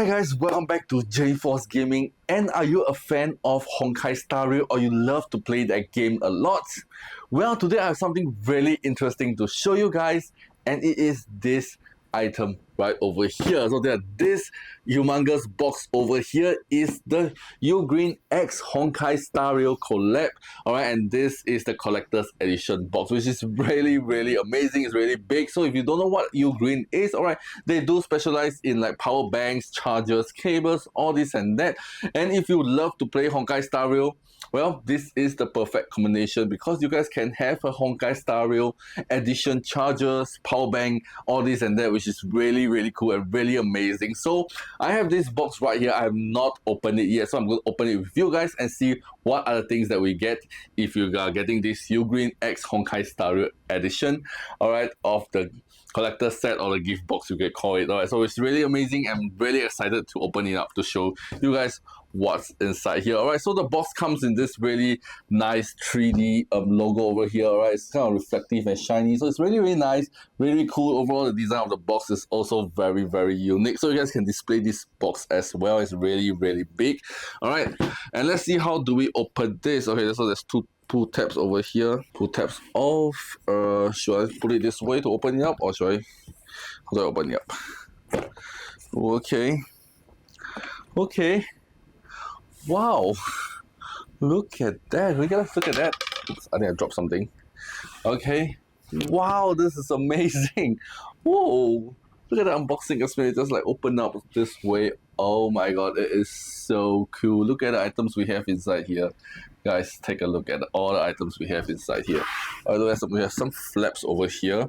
guys, welcome back to JForce Gaming. And are you a fan of Honkai Star Rail or you love to play that game a lot? Well, today I have something really interesting to show you guys, and it is this item right over here. So this humongous box over here is the UGREEN X Honkai Star Rail Collab. Alright, and this is the collector's edition box, which is really amazing. It's really big. So if you don't know what UGREEN is, alright, they do specialize in like power banks, chargers, cables, all this and that. And if you love to play Honkai Star Rail, well, this is the perfect combination because you guys can have a Honkai Star Rail edition chargers, power bank, all this and that, which is really cool and really amazing. So I have this box right here. I have not opened it yet, so I'm going to open it with you guys and see what are the things that we get if you are getting this UGREEN X Honkai Star Rail edition, alright, of the collector set or the gift box you can call it. Alright, so it's really amazing. I'm really excited to open it up to show you guys what's inside here. Alright, so the box comes in this really nice 3D logo over here. Alright, it's kind of reflective and shiny, so it's really nice, really cool. Overall, the design of the box is also very unique, so you guys can display this box as well. It's really big. Alright, and let's see how do we open this. Okay, so there's two pull tabs over here. Pull tabs off. Should I put it this way to open it up, or should I, how do I open it up? Okay. Wow, look at that. Look at that. Oops, I think I dropped something. Okay. Wow, this is amazing. Whoa, look at the unboxing experience. Just like open up this way. Oh my god, it is so cool. Look at the items we have inside here. Guys, take a look at all the items we have inside here. We have some flaps over here.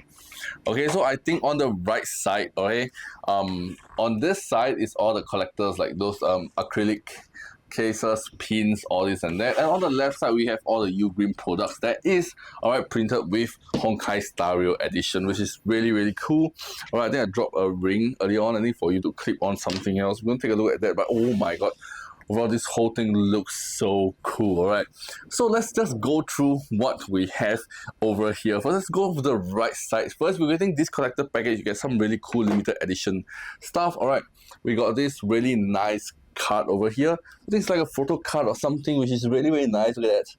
Okay, so I think on the right side, okay, on this side is all the collectors, like those acrylic cases, pins, all this and that. And on the left side, we have all the UGREEN products that is, alright, printed with Honkai Star Rail edition, which is really cool. Alright, I think I dropped a ring earlier on. I need for you to clip on something else. We're gonna take a look at that, but oh my god, overall this whole thing looks so cool. Alright, so let's just go through what we have over here. First, let's go over the right side. First, we're getting this collector package. You get some really cool limited edition stuff. Alright, we got this really nice card over here. I think it's like a photo card or something, which is really nice. Look at that.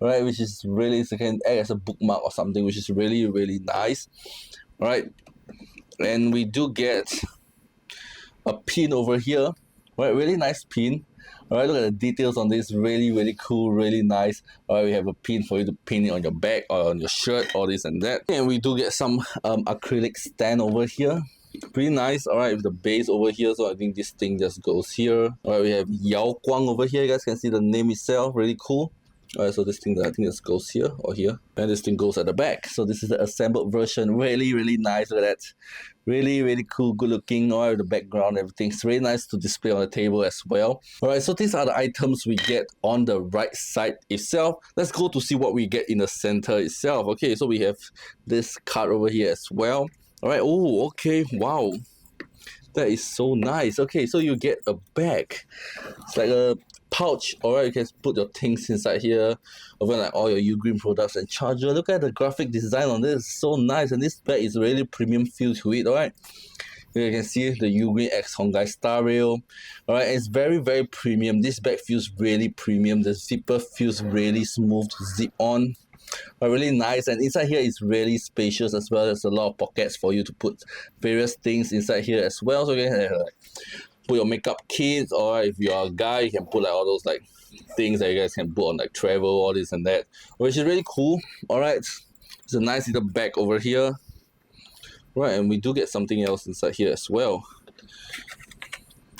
Right, which is really, it can act as a bookmark or something, which is really nice. Alright, and we do get a pin over here. Right, really nice pin. Alright, look at the details on this. Really cool, really nice. Alright, we have a pin for you to pin it on your back or on your shirt, all this and that. And we do get some acrylic stand over here. Pretty nice. Alright, with the base over here, so I think this thing just goes here. Alright, we have Guang over here. You guys can see the name itself. Really cool. Alright, so this thing, I think just goes here or here, and this thing goes at the back. So this is the assembled version. Really nice. Look at that. Really cool, good looking. Alright, the background, everything's really nice to display on the table as well. Alright, so these are the items we get on the right side itself. Let's go to see what we get in the center itself. Okay, so we have this card over here as well. Alright, oh, okay, wow. That is so nice. Okay, so you get a bag. It's like a pouch. Alright, you can put your things inside here. Over like all your UGREEN products and charger. Look at the graphic design on this. It's so nice. And this bag is really premium feel to it. Alright. You can see the UGREEN X Honkai Star Rail. Alright, it's very premium. This bag feels really premium. The zipper feels really smooth to zip on. Really nice, and inside here is really spacious as well. There's a lot of pockets for you to put various things inside here as well. So you can put your makeup kits, or if you're a guy, you can put like all those like things that you guys can put on like travel, all this and that, which is really cool. Alright, it's a nice little bag over here. Right, and we do get something else inside here as well.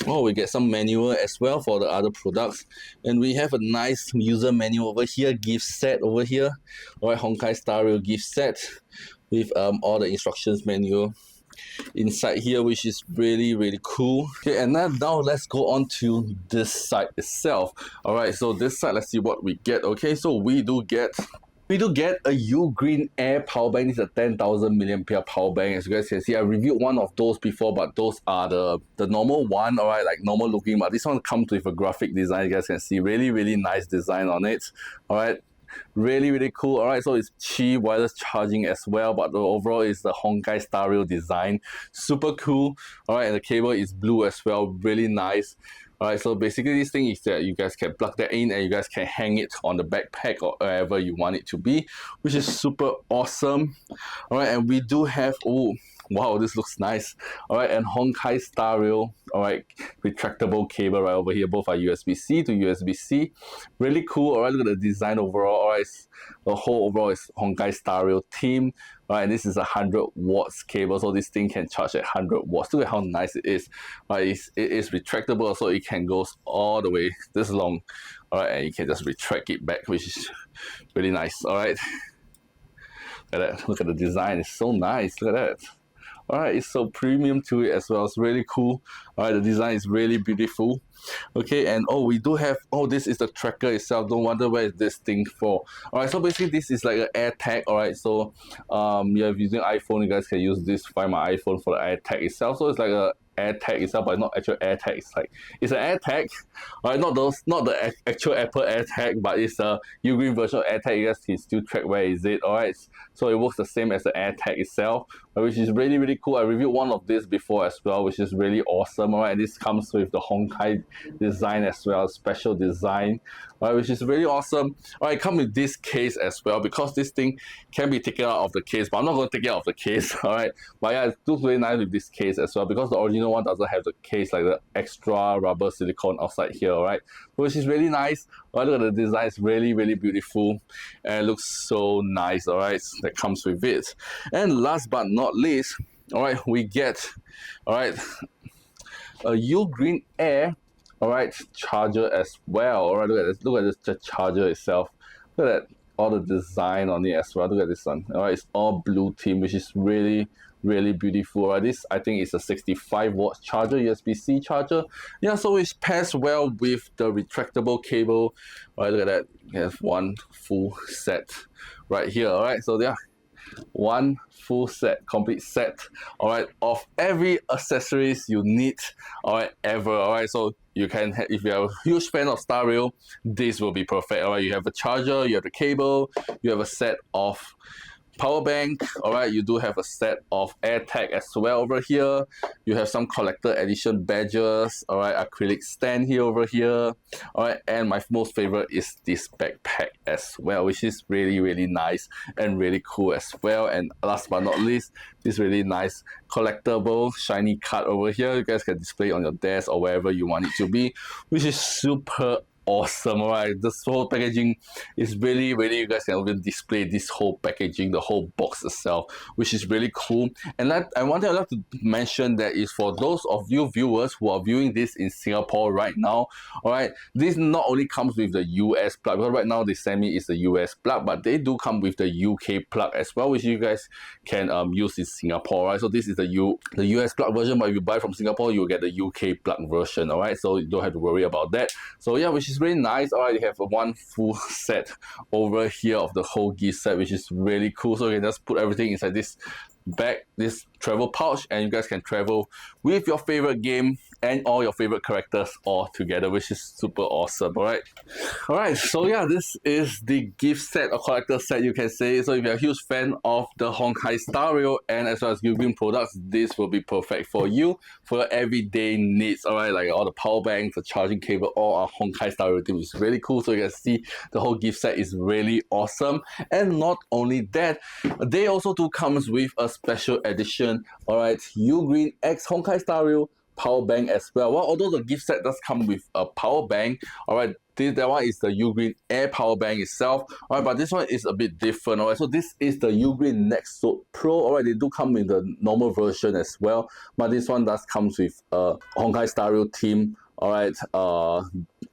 Oh, we get some manual as well for the other products, and we have a nice user manual over here, gift set over here. Alright, Honkai Star Rail gift set with all the instructions manual inside here, which is really cool. Okay, and now let's go on to this side itself. Alright, so this side, let's see what we get. Okay, so we do get a UGREEN Air power bank. This is a 10,000 mAh power bank. As you guys can see, I reviewed one of those before, but those are the normal one. Alright, like normal looking, but this one comes with a graphic design. You guys can see really nice design on it. Alright, really cool. All right, so it's Qi wireless charging as well, but the overall is the Honkai stereo design, super cool. All right, and the cable is blue as well, really nice. Alright, so basically this thing is that you guys can plug that in and you guys can hang it on the backpack or wherever you want it to be, which is super awesome. Alright, and we do have, oh wow, this looks nice. Alright, and Honkai stereo, alright, retractable cable right over here. Both are USB-C to USB-C. Really cool. Alright, look at the design overall. Alright, the whole overall is Honkai stereo theme. Alright, and this is a 100 watts cable, so this thing can charge at 100 watts. Look at how nice it is. It is retractable, so it can go all the way this long. Alright, and you can just retract it back, which is really nice. Alright, look at that. Look at the design. It's so nice. Look at that. Alright, it's so premium to it as well. It's really cool. Alright, the design is really beautiful. Okay, and oh, we do have, oh, this is the tracker itself. Don't wonder where is this thing for. Alright, so basically this is like an air tag. Alright, so yeah, if you're using iPhone, you guys can use this Find My iPhone for the air tag itself. So it's like a air tag itself, but not actual air tag. It's like, it's an air tag. Alright, not the actual Apple air tag, but it's a UGREEN version of air tag. You guys can still track where is it. Alright, so it works the same as the air tag itself, which is really cool. I reviewed one of this before as well, which is really awesome. Alright, this comes with the Honkai design as well, special design, right, which is really awesome. Alright, come with this case as well, because this thing can be taken out of the case, but I'm not going to take it out of the case. Alright, but yeah, it looks really nice with this case as well, because the original one doesn't have the case, like the extra rubber silicone outside here. Alright, which is really nice. Alright, look at the design. It's really really and it looks so nice. Alright, that comes with it. And last but not least, alright, we get, alright, a UGREEN Air, alright, charger as well. Alright, look at this. Look at this, the charger itself. Look at that, all the design on it as well. Look at this one. Alright, it's all blue theme, which is really beautiful. Alright, this I think is a 65 watt charger, USB-C charger. Yeah, so it pairs well with the retractable cable. Alright, look at that. You have one full set right here. Alright, so yeah, one full set, complete set, alright, of every accessories you need, alright, ever. Alright, so you can if you're a huge fan of stereo, this will be perfect. Alright, you have a charger, you have the cable, you have a set of power bank. Alright, you do have a set of air tag as well over here. You have some collector edition badges. Alright, acrylic stand here over here. Alright, and my most favorite is this backpack as well, which is really nice and really cool as well. And last but not least, this really nice collectible shiny card over here. You guys can display it on your desk or wherever you want it to be, which is super awesome. Alright, this whole packaging is really you guys can even display this whole packaging, the whole box itself, which is really cool. And I wanted to mention that is for those of you viewers who are viewing this in Singapore right now. Alright, this not only comes with the US plug, because right now they send me is the US plug, but they do come with the UK plug as well, which you guys can use in Singapore. Right, so this is the US plug version, but if you buy from Singapore, you'll get the UK plug version. Alright, so you don't have to worry about that. So yeah, which is really nice. Alright, you have one full set over here of the whole gift set, which is really cool. So you can just put everything inside this bag, this travel pouch, and you guys can travel with your favorite game and all your favorite characters all together, which is super awesome. Alright, so yeah, this is the gift set or collector set, you can say. So if you're a huge fan of the Honkai stereo and as well as UGREEN products, this will be perfect for you for your everyday needs. Alright, like all the power banks, the charging cable, all our Honkai stereo thing, which is really cool. So you can see the whole gift set is really awesome. And not only that, they also do comes with a special edition, alright, UGREEN X Honkai stereo power bank as well. Well, although the gift set does come with a power bank, alright, that one is the UGREEN Air power bank itself. Alright, but this one is a bit different. Alright, so this is the UGREEN Nexode Pro. Alright, they do come in the normal version as well, but this one does comes with a Honkai stereo theme. Alright,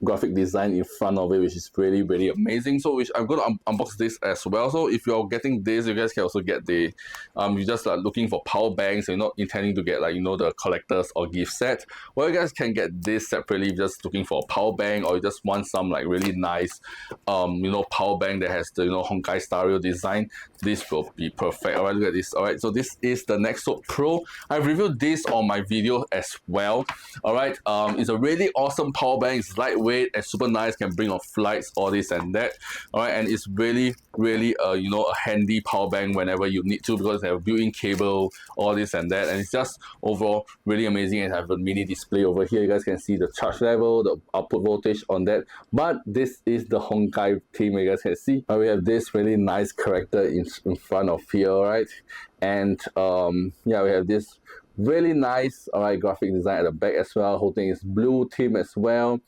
graphic design in front of it, which is really amazing. So which I'm going to unbox this as well. So if you're getting this, you guys can also get the you just are looking for power banks, you're not intending to get, like, you know, the collectors or gift set, well, you guys can get this separately, just looking for a power bank, or you just want some like really nice you know, power bank that has the, you know, Honkai stereo design. This will be perfect. Alright, look at this. Alright, so this is the Nexode Pro. I've reviewed this on my video as well. Alright, it's a really awesome power bank. It's lightweight. lightweight and super nice, can bring on flights, all this and that. Alright, and it's really you know, a handy power bank whenever you need to, because they have built-in cable, all this and that, and it's just overall really amazing. And I have a mini display over here. You guys can see the charge level, the output voltage on that. But this is the Honkai theme. You guys can see we have this really nice character in front of here, right? And yeah, we have this really nice graphic design at the back as well. Whole thing is blue theme as well.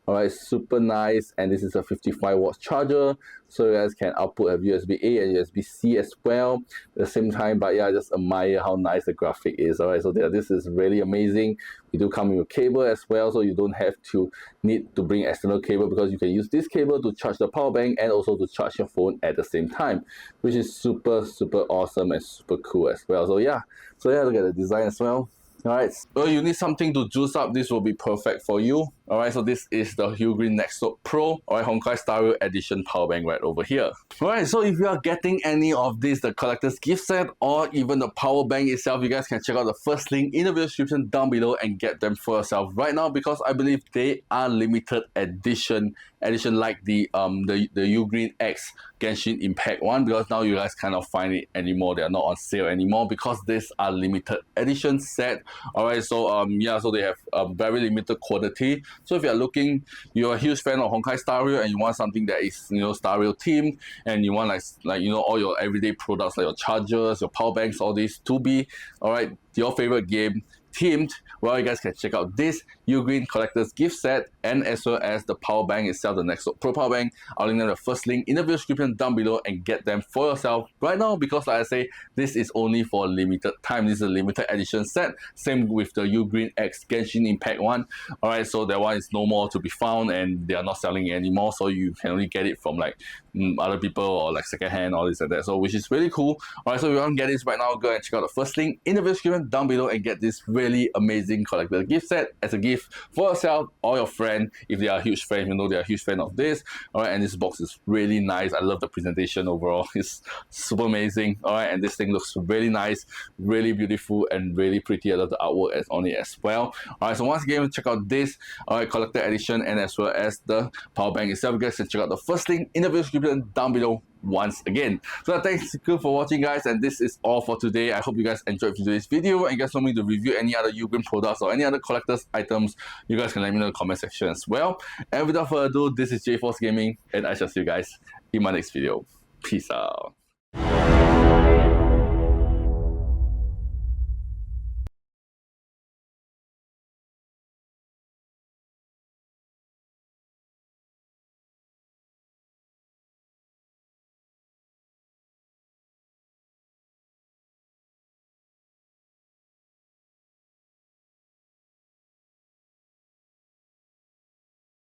Alright, super nice. And this is a 55 watts charger, so you guys can output a USB-A and USB-C as well at the same time. But yeah, I just admire how nice the graphic is. Alright, so this is really amazing. We do come with a cable as well, so you don't have to need to bring external cable, because you can use this cable to charge the power bank and also to charge your phone at the same time, which is super awesome and super cool as well. So yeah, look at the design as well. Alright, so you need something to juice up, this will be perfect for you. Alright, so this is the UGREEN Nexode Pro, alright, Honkai Star Rail Edition power bank right over here. Alright, so if you are getting any of this, the collector's gift set or even the power bank itself, you guys can check out the first link in the video description down below and get them for yourself right now, because I believe they are limited edition like the UGREEN X Genshin Impact one, because now you guys cannot find it anymore. They are not on sale anymore because these are limited edition set. Alright, so yeah, so they have a very limited quantity. So if you're a huge fan of Honkai Star Rail and you want something that is, you know, Star Rail themed, and you want like you know, all your everyday products like your chargers, your power banks, all these to be alright, your favorite game themed, well, you guys can check out this UGREEN collector's gift set, and as well as the power bank itself, the Nexode Pro power bank. I'll link them the first link in the video description down below and get them for yourself right now, because like I say, this is only for a limited time. This is a limited edition set. Same with the UGREEN X Genshin Impact one. Alright, so that one is no more to be found and they are not selling it anymore, so you can only get it from like other people or like secondhand, all this and that, so which is really cool. Alright, so if you want to get this right now, go and check out the first link in the video description down below and get this really amazing collector gift set as a gift for yourself or your friend if they are a huge fan, you know, they are a huge fan of this. Alright, and this box is really nice. I love the presentation overall. It's super amazing. Alright, and this thing looks really nice, really beautiful and really pretty. I love the artwork on it as well. Alright, so once again, check out this collector edition and as well as the power bank itself. You guys can check out the first link in the video description down below once again. So thanks for watching, guys, and this is all for today. I hope you guys enjoyed today's video, and you guys want me to review any other UGREEN products or any other collector's items, you guys can let me know in the comment section as well. And without further ado, this is 𝐻forcegaming, and I shall see you guys in my next video. Peace out.